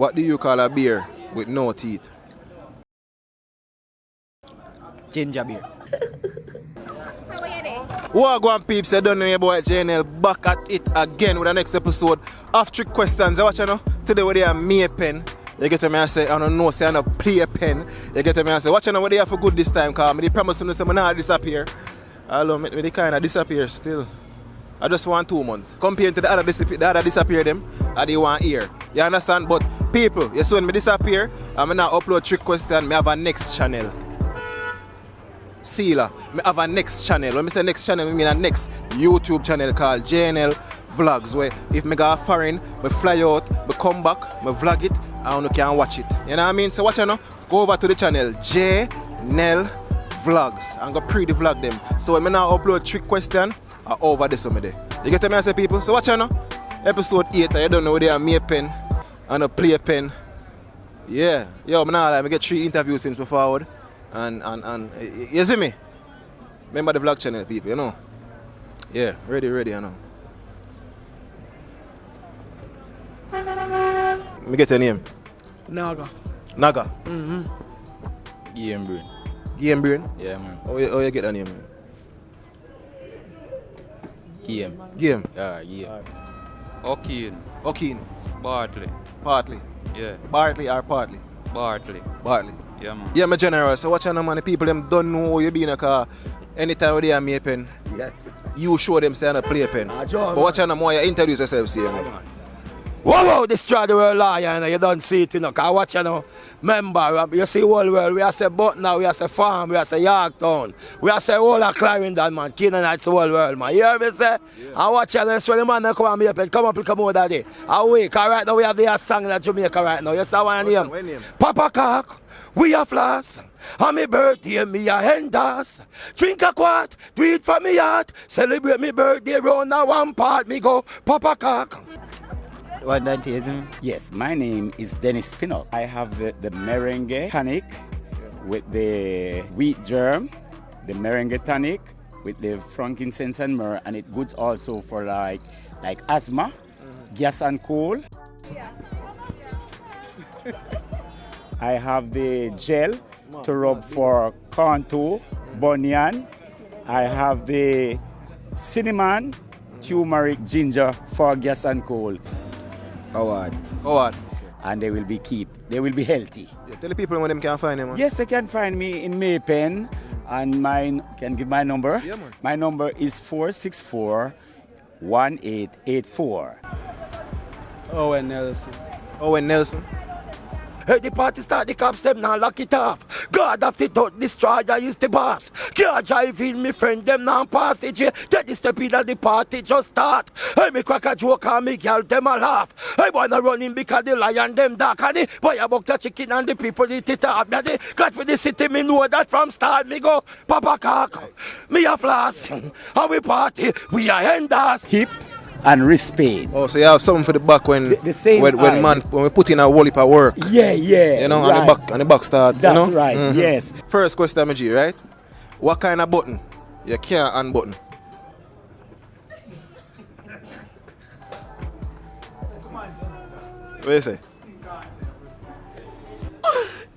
What do you call a beer with no teeth? Ginger beer. Wagwan peeps, I don't know your boy Jnel back at it again with the next episode of Trick Questions. I watch you know, today we have MayPen. You get to me and say, I don't know, say I don't play a pen. You get to me and say, watch you know what they have for good this time, because I promise you say I not disappear. Although me kind of disappear still. I just want 2 months. Compared to the other disappear them, I they want here. You understand? But people, you see when me disappear, I'm not upload Trick Question, me have a next channel. Sealer, me have a next channel. When I say next channel, I mean a next YouTube channel called Jnel Vlogs, where if me go foreign, me fly out, me come back, me vlog it, and you can watch it. You know what I mean? So watch you know, go over to the channel Jnel Vlogs and go pre-the vlog them. So when I now upload Trick Question, I over this some day. You get me I say people? So watch you know, episode 8, I don't know where they are MayPen and a play pen. Yeah, yo, me now I get 3 interviews since before. And you see me? Remember the vlog channel people, you know? Yeah, ready, you know. Let me get your name. Naga. Naga? Game brain. Game brain? Yeah, man. How you get that name, man? Game. Game? Yeah, yeah. O'Keen. Bartley. Partly? Yeah. Bartley or partly? Bartley. Bartley. Yeah, man. Yeah, my general. So watch man, the people them don't know where you be in a car. Anytime they have MayPen, Yes. you show them say a play pen. But watch more, you introduce yourself here, man. Whoa, destroy the world liar, you don't see it, you know. Cause watch, you know, remember, you see whole world, we have say Butner, we have say Farm, we have say Yorktown, we have say all of Clarendon, man, Canaanites, the whole world, man. You hear me say? Yeah. And watch, you know, when the man come and MayPen, come up and come over that day. Awake, cause right now we have the song in Jamaica right now. You see one name? Papa Cock, we are floss. On my birthday, me a hendas. Drink a quart, do it for me heart. Celebrate me birthday, round a 1 part, me go Papa Cock. What that is? Yes, my name is Dennis Pinnock. I have the merengue tonic with the wheat germ, the merengue tonic with the frankincense and myrrh, and it good also for like asthma, gas and cold. I have the gel to rub for contour, bunion. I have the cinnamon, turmeric, ginger for gas and cold. Howard. And they will be healthy. Yeah, tell the people where them can find them, man. Yes, they can find me in MayPen, and can give my number. Yeah, man. My number is 464-1884. Owen Nelson. Owen Nelson. Hey, the party start, the cops them now lock it off. God of the thought, destroyer is the boss. Can't drive in, me friend, them now pass the jail. Get the step in and the party just start. Hey, me crack a joke and me girl, them a laugh. I wanna run in because the lion, them dark. And the boy about the chicken and the people eat it up. Now they got for the city, me know that from start. Me go, Papa Cock, me a floss. And we party, we are enders. Hip and wrist pain. Oh, so you have something for the back when The same when we put in a whole heap of work. Yeah. You know, right. on the back start. That's you know? right, yes. First question, MG, right? What kind of button you can't unbutton? What do you say?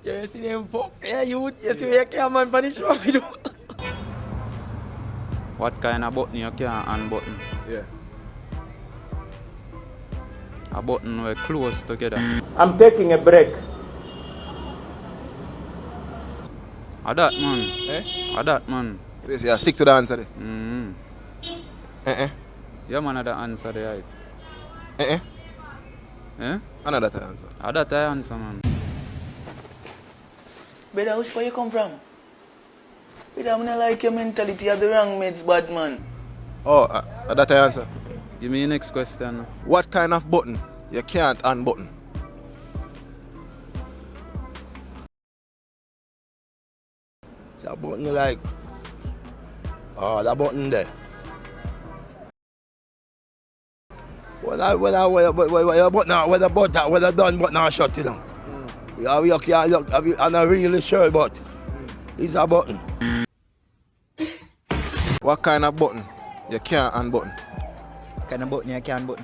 Yeah, you see them fuck. Yeah, you see you can't man punish you. What kind of button you can unbutton? Yeah. A button we're close together. I'm taking a break. A that man. Eh? A that man. So you say, yeah, stick to the answer there. Yeah man, that answer there. Eh? Eh? Another answer. A that answer man. Brother, which where you come from? Brother, I don't like your mentality of the wrong meds, bad man. Oh, that answer. Give me the next question. What kind of button you can't unbutton? That button like, oh, that button there. Whether done, but now shut it down. We can't look, I'm not really sure, but it's a button. What kind of button you can't unbutton? Kind of button you can button.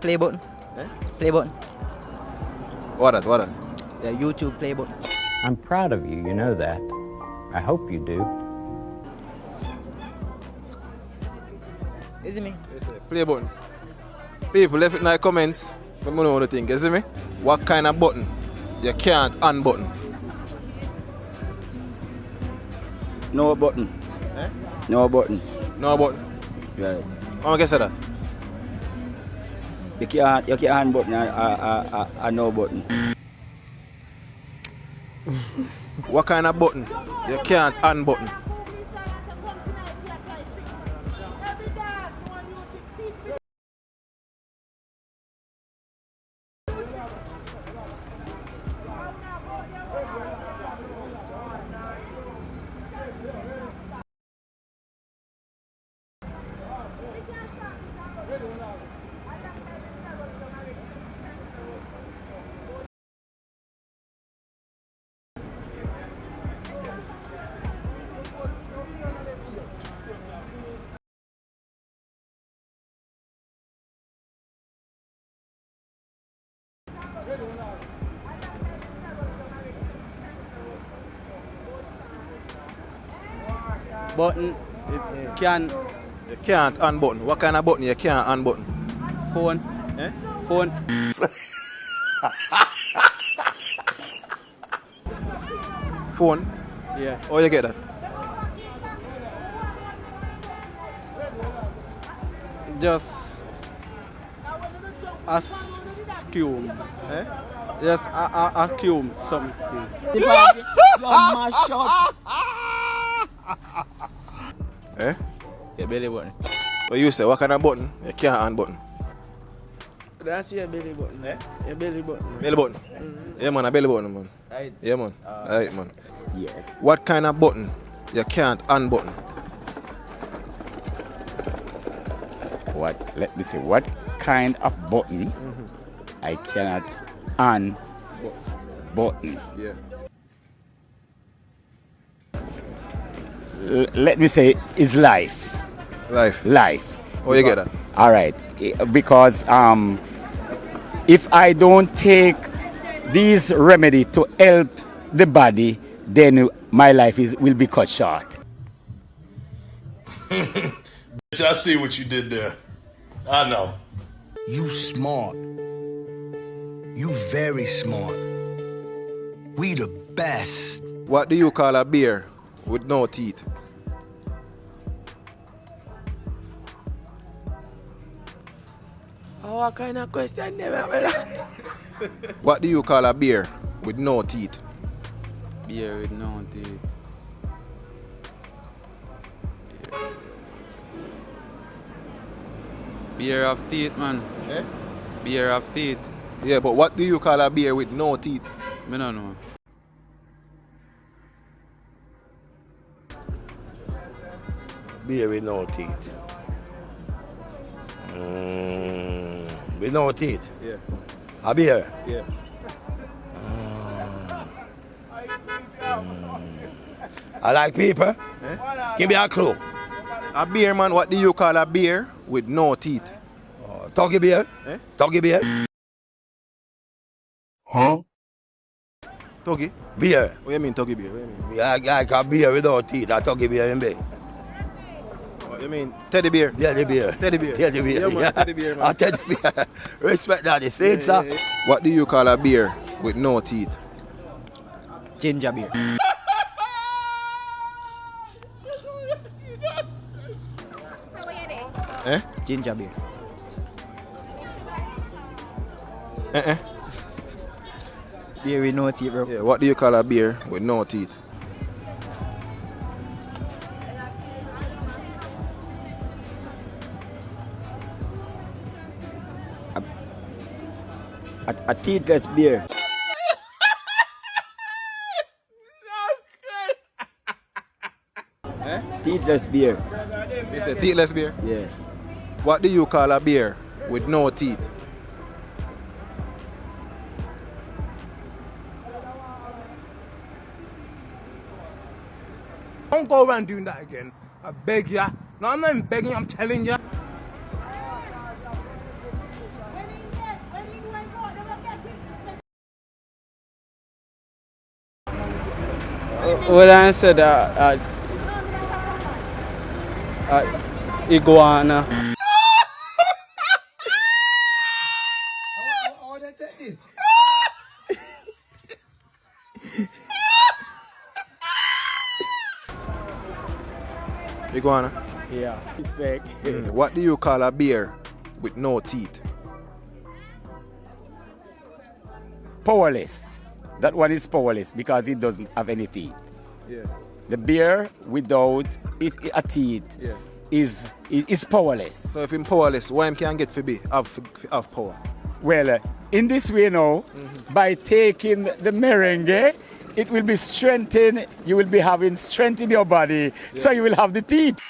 Play button. Eh? Play button. What that? What that? The YouTube play button. I'm proud of you, you know that. I hope you do. Is it me? Play button. People left it in the comments. Let me know what you think. You see me? What kind of button you can't unbutton? No button. Eh? No button. No button. Right. How am I say that? You can't button a no button. What kind of button you can't unbutton? Button. It can. You can't unbutton. What kind of button you can't unbutton? Phone. Eh? Phone. Phone? Yeah. Oh, you get that? Just a skew. Eh? Just a cube something. Eh? Your belly button. What you say? What kind of button you can't unbutton? That's your belly button. Eh? Your belly button. Belly button? Yeah, man, a belly button, man. Right. Yeah, man. Right, man. Yes. What kind of button you can't unbutton? What? Let me see. What kind of button I cannot unbutton? Yeah. Let me say is life. Life. Life. Oh, you get that? All right. Because if I don't take these remedies to help the body, then my life will be cut short. Bitch, I see what you did there. I know. You smart. You very smart. We the best. What do you call a bear with no teeth? Oh, what kind of question never? What do you call a bear with no teeth? Beer with no teeth. Beer of teeth, man. Eh? Beer of teeth. Yeah, but what do you call a bear with no teeth? Me no know. Beer with no teeth. With no teeth. Yeah. A beer. Yeah. I like people. Eh? Give me a clue. A bear, man, what do you call a bear with no teeth? Toggy beer. Eh? Toggy beer. Huh? Tuggy? Beer. What you mean tuggy bear? What you mean? I like a beer without teeth. A toggy beer in bed. What you mean teddy bear? Yeah, the beer. Teddy bear. Teddy beer. Yeah, man, teddy bear, man. A teddy beer. Respect that. The same, sir. What do you call a bear with no teeth? Ginger beer. Eh? Ginger beer. Beer with no teeth, bro. Yeah, what do you call a bear with no teeth? A teethless beer. Eh? Teethless beer. You say teethless bear? Yeah. What do you call a bear with no teeth? Don't go around doing that again. I beg ya. No, I'm not even begging, I'm telling ya. Well, I said iguana. How they take this? Iguana. Yeah. It's fake. What do you call a bear with no teeth? Powerless. That one is powerless because it doesn't have any teeth. Yeah. The bear without a teeth is powerless. So if him powerless, why him can't get for be have power? Well, in this way now, by taking the merengue, it will be strengthened. You will be having strength in your body, so you will have the teeth.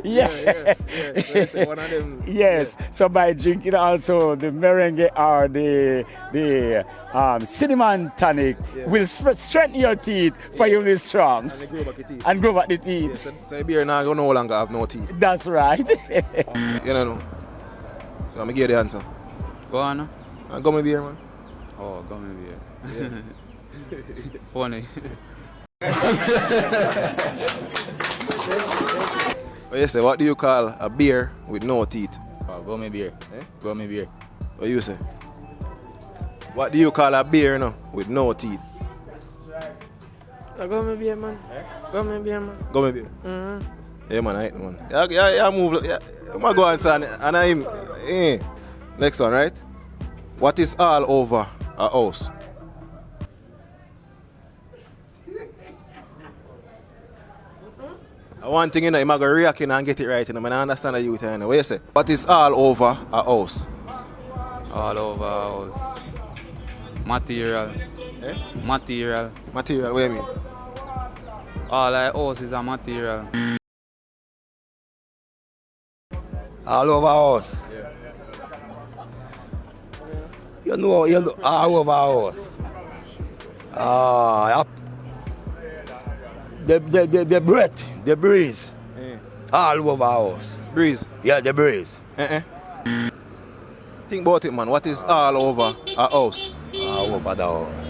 Yeah. So one of them, yes. So by drinking also the merengue or the cinnamon tonic will strengthen your teeth for you to be strong And they grow back the teeth. and grow back the teeth. So a bear now no longer have no teeth. That's right. You know. So I'm gonna give you the answer. Go on. No? Gummy bear, man. Oh, gummy bear. Funny. What you say? What do you call a bear with no teeth? Oh, gummy bear. Gummy bear. What you say? What do you call a bear with no teeth? Gummy bear, man. Gummy bear, man. Gummy bear. Yeah, man, I man. Yeah, move. Yeah, I'm gonna go answer and I'm. Next one, right? What is all over a house? One thing, I'm going to react and get it right. I understand the youth. What you say? What is all over a house? All over a house. Material. Material. Material, what do you mean? All a house is a material. All over house. You know, all over house. The breath, the breeze. All over house. Breeze? Yeah, the breeze. Think about it, man. What is all over a house? All over the house.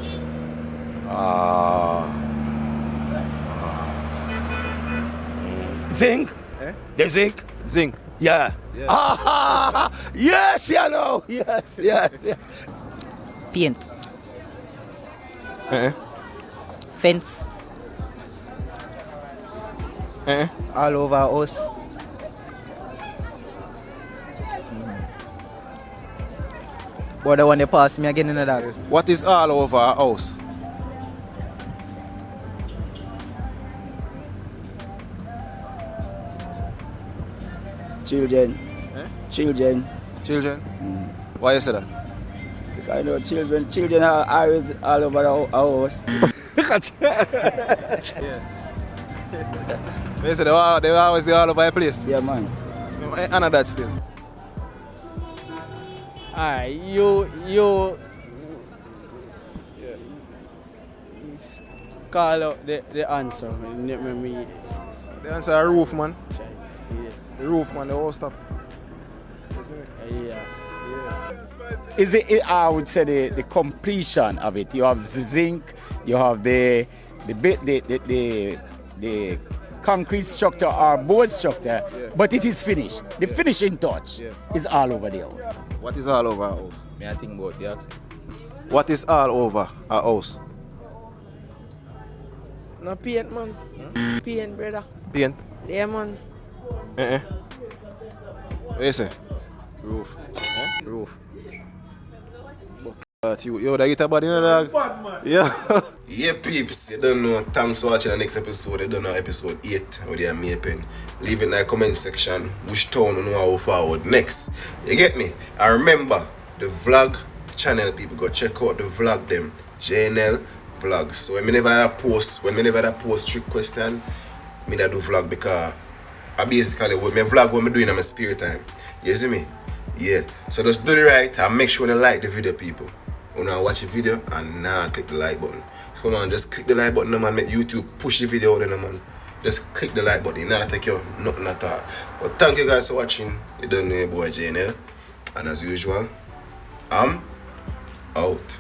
Zinc? The zinc? Zinc. Yeah. Yes, you know. Yes. Paint. Fence. All over us. But the one they pass me again in the dog. What is all over a house? Children. Children. Children? Why you say that? Because I know children are always all over our house. They say they were always all over the place. Yeah, man. And that still. Alright, you call out the answer. The answer is roof, man. Yes. The roof, man, the whole stop. Yes. Is it? I would say the completion of it. You have the zinc, you have the concrete structure or board structure, but it is finished. The finishing touch is all over the house. What is all over a house? I think about the accent. What is all over a house? No paint, man. Paint, brother. Paint? Yeah, man. What you say? Roof. Roof. You that get a body, you know, dog? Yeah. Yeah, peeps, you don't know. Thanks for watching the next episode. You don't know episode 8 with your MayPen. Leave it in the comment section which town you know how forward next. You get me? And remember, the vlog channel, people, go check out the vlog them. Jnel vlogs. So when me never post trick question, me that do vlog because I basically with my vlog what me doing in my spare time. You see me? Yeah. So just do it right and make sure you like the video, people. When I watch the video and now click the like button. So come on, just click the like button, man. Make YouTube push the video out there, man. just click the like button. It not take you nothing at all. But thank you guys for watching. You don't know your boy Jnel. And as usual, I'm out.